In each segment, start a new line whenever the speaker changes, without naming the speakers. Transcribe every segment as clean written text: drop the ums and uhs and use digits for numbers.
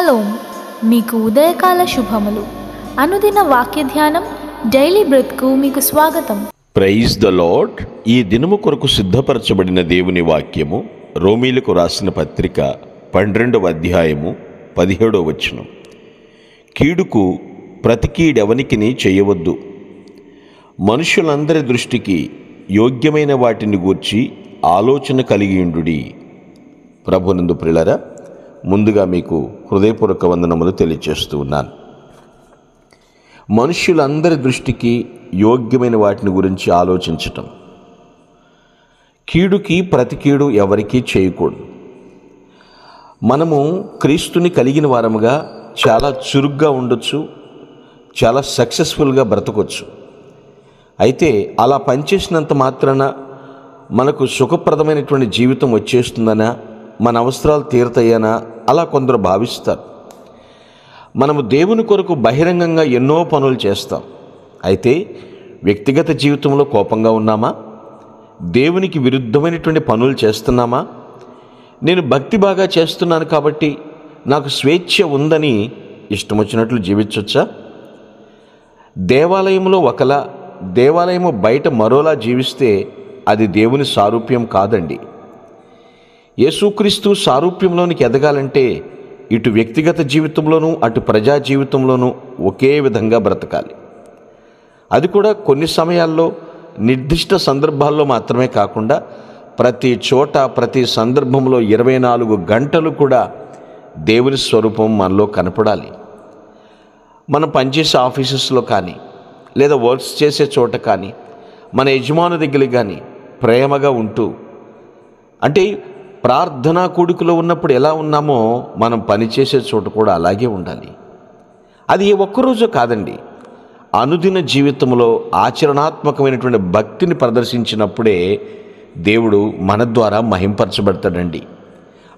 Shalom, మీకు ఉదయకాల శుభములు. అనుదిన వాక్య ధ్యానం డైలీ బ్రెత్కు మీకు స్వాగతం.
Praise the lord. ఈ దినము కొరకు సిద్ధపరచబడిన దేవుని వాక్యము రోమీలకు రాసిన పత్రిక 12వ అధ్యాయము 17వ వచనం. కీడుకు ప్రతి కీడెవనికిని చేయవద్దు, మనుషులందరి దృష్టికి యోగ్యమైన వాటిని గూర్చి ఆలోచన కలిగియుండుడి. ప్రభునందు ప్రియులారా, ముందుగా మీకు హృదయపూర్వక వందనములు తెలియజేస్తూ ఉన్నాను. మనుష్యులందరి దృష్టికి యోగ్యమైన వాటిని గురించి ఆలోచించటం. కీడుకి ప్రతి కీడు ఎవరికీ చేయకూడదు. మనము క్రీస్తుని కలిగిన వారముగా చాలా చురుగ్గా ఉండొచ్చు, చాలా సక్సెస్ఫుల్గా బ్రతకొచ్చు. అయితే అలా పనిచేసినంత మాత్రాన మనకు సుఖప్రదమైనటువంటి జీవితం వచ్చేస్తుందనా, మన అవసరాలు తీరుతాయనా అలా కొందరు భావిస్తారు. మనము దేవుని కొరకు బహిరంగంగా ఎన్నో పనులు చేస్తాం. అయితే వ్యక్తిగత జీవితంలో కోపంగా ఉన్నామా? దేవునికి విరుద్ధమైనటువంటి పనులు చేస్తున్నామా? నేను భక్తి బాగా చేస్తున్నాను కాబట్టి నాకు స్వేచ్ఛ ఉందని ఇష్టం వచ్చినట్లు జీవించవచ్చా? దేవాలయంలో ఒకలా, దేవాలయము బయట మరోలా జీవిస్తే అది దేవుని సారూప్యం కాదండి. యేసుక్రీస్తు సారూప్యంలోనికి ఎదగాలంటే ఇటు వ్యక్తిగత జీవితంలోనూ అటు ప్రజా జీవితంలోనూ ఒకే విధంగా బ్రతకాలి. అది కూడా కొన్ని సమయాల్లో నిర్దిష్ట సందర్భాల్లో మాత్రమే కాకుండా ప్రతి చోట ప్రతి సందర్భంలో 24 గంటలు కూడా దేవుని స్వరూపం మనలో కనపడాలి. మనం పనిచేసే ఆఫీసెస్లో కానీ, లేదా వర్క్స్ చేసే చోట కానీ, మన యజమాని దగ్గర కానీ ప్రేమగా ఉంటూ, అంటే ప్రార్థనా కూడికలో ఉన్నప్పుడు ఎలా ఉన్నామో మనం పనిచేసే చోట కూడా అలాగే ఉండాలి. అది ఏ ఒక్కరోజు కాదండి. అనుదిన జీవితంలో ఆచరణాత్మకమైనటువంటి భక్తిని ప్రదర్శించినప్పుడే దేవుడు మన ద్వారా మహింపరచబడతాడండి.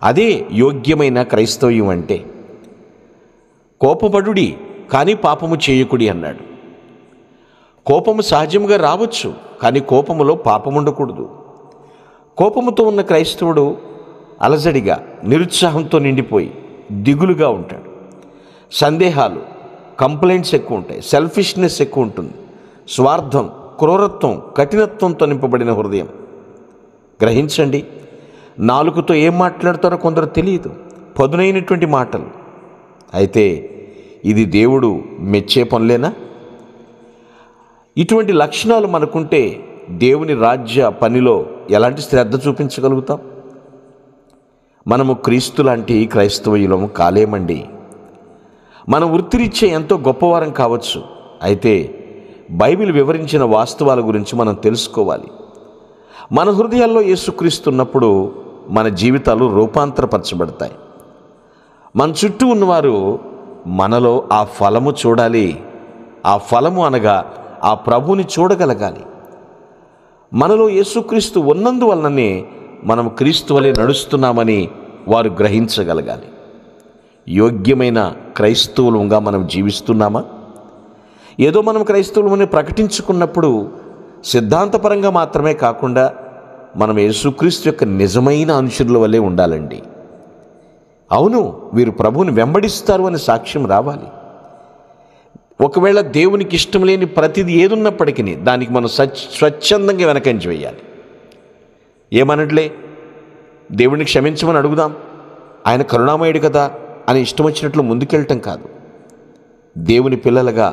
అదే యోగ్యమైన క్రైస్తవ్యం అంటే. కోపపడుడి కానీ పాపము చేయకుడి అన్నాడు. కోపము సహజంగా రావచ్చు, కానీ కోపములో పాపం ఉండకూడదు. కోపముతో ఉన్న క్రైస్తవుడు అలజడిగా, నిరుత్సాహంతో నిండిపోయి దిగులుగా ఉంటాడు. సందేహాలు, కంప్లైంట్స్ ఎక్కువ ఉంటాయి. సెల్ఫిష్నెస్ ఎక్కువ ఉంటుంది. స్వార్థం, క్రూరత్వం, కఠినత్వంతో నింపబడిన హృదయం. గ్రహించండి, నాలుకతో ఏం మాట్లాడతారో కొందరు తెలియదు, పదునైనటువంటి మాటలు. అయితే ఇది దేవుడు మెచ్చే పనులేనా? ఇటువంటి లక్షణాలు మనకుంటే దేవుని రాజ్య పనిలో ఎలాంటి శ్రద్ధ చూపించగలుగుతాం? మనము క్రీస్తు లాంటి క్రైస్తవయులము కాలేమండి. మన వృత్తిరీత్యా ఎంతో గొప్పవారం కావచ్చు. అయితే బైబిల్ వివరించిన వాస్తవాల గురించి మనం తెలుసుకోవాలి. మన హృదయాల్లో యేసుక్రీస్తు ఉన్నప్పుడు మన జీవితాలు రూపాంతరపరచబడతాయి. మన చుట్టూ ఉన్నవారు మనలో ఆ ఫలము చూడాలి. ఆ ఫలము అనగా ఆ ప్రభువుని చూడగలగాలి. మనలో యేసుక్రీస్తు ఉన్నందువలననే మనం క్రీస్తు వలె నడుస్తున్నామని వారు గ్రహించగలగాలి. యోగ్యమైన క్రైస్తవులుగా మనం జీవిస్తున్నామా? ఏదో మనం క్రైస్తవులమని ప్రకటించుకున్నప్పుడు సిద్ధాంతపరంగా మాత్రమే కాకుండా మనం యేసుక్రీస్తు యొక్క నిజమైన అనుచరుల వలె ఉండాలండి. అవును, వీరు ప్రభువుని వెంబడిస్తారు అని సాక్ష్యం రావాలి. ఒకవేళ దేవునికి ఇష్టం లేని ప్రతిదీ ఏదున్నప్పటికీ దానికి మనం స్వచ్ఛందంగా వెనకంచి వేయాలి. ఏమనట్లే, దేవుడిని క్షమించమని అడుగుదాం, ఆయన కరుణామయుడు కదా అని ఇష్టం వచ్చినట్లు ముందుకెళ్ళటం కాదు. దేవుని పిల్లలుగా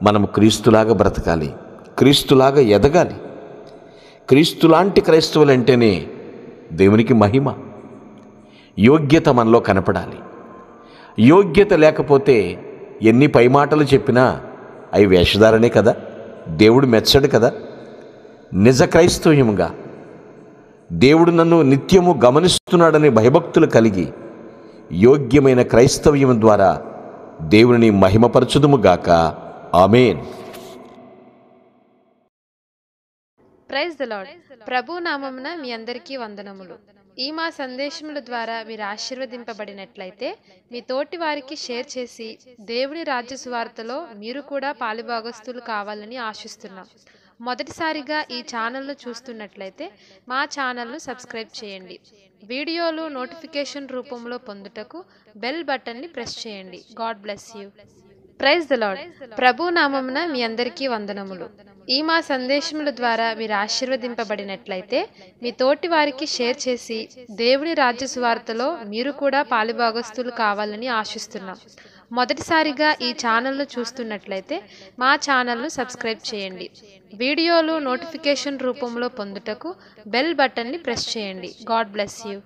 మనము క్రీస్తులాగా బ్రతకాలి, క్రీస్తులాగా ఎదగాలి. క్రీస్తులాంటి క్రైస్తవులు అంటేనే దేవునికి మహిమ. యోగ్యత మనలో కనపడాలి. యోగ్యత లేకపోతే ఎన్ని పైమాటలు చెప్పినా అవి వేషధారణే కదా, దేవుడు మెచ్చడు కదా. నిజ క్రైస్తవ్యముగా దేవుడు నన్ను నిత్యము గమనిస్తున్నాడనే భయభక్తులు కలిగి యోగ్యమైన క్రైస్తవ్యం ద్వారా దేవుని మహిమపరచుదుముగాక. ఆమేన్.
Praise the Lord. ప్రభు నామమున మీ అందరికీ వందనములు. ఈ మా సందేశముల ద్వారా మీరు ఆశీర్వదింపబడినట్లయితే మీ తోటి వారికి షేర్ చేసి దేవుని రాజ్య సువార్తలో మీరు కూడా పాలుభాగస్తులు కావాలని ఆశిస్తున్నాం. మొదటిసారిగా ఈ ఛానల్ను చూస్తున్నట్లయితే మా ఛానల్ను సబ్స్క్రైబ్ చేయండి. వీడియోలు నోటిఫికేషన్ రూపంలో పొందుటకు బెల్ బటన్ని ప్రెస్ చేయండి. God bless you. Praise the Lord. ప్రభు నామమున మీ అందరికీ వందనములు. ఈ మా సందేశముల ద్వారా మీరు ఆశీర్వదింపబడినట్లయితే మీ తోటి వారికి షేర్ చేసి దేవుని రాజ్య సువార్తలో మీరు కూడా పాలిభాగస్తులు కావాలని ఆశిస్తున్నాం. మొదటిసారిగా ఈ ఛానల్ను చూస్తున్నట్లయితే మా ఛానల్ను సబ్స్క్రైబ్ చేయండి. వీడియోలు నోటిఫికేషన్ రూపంలో పొందుటకు బెల్ బటన్ని ప్రెస్ చేయండి. God bless you.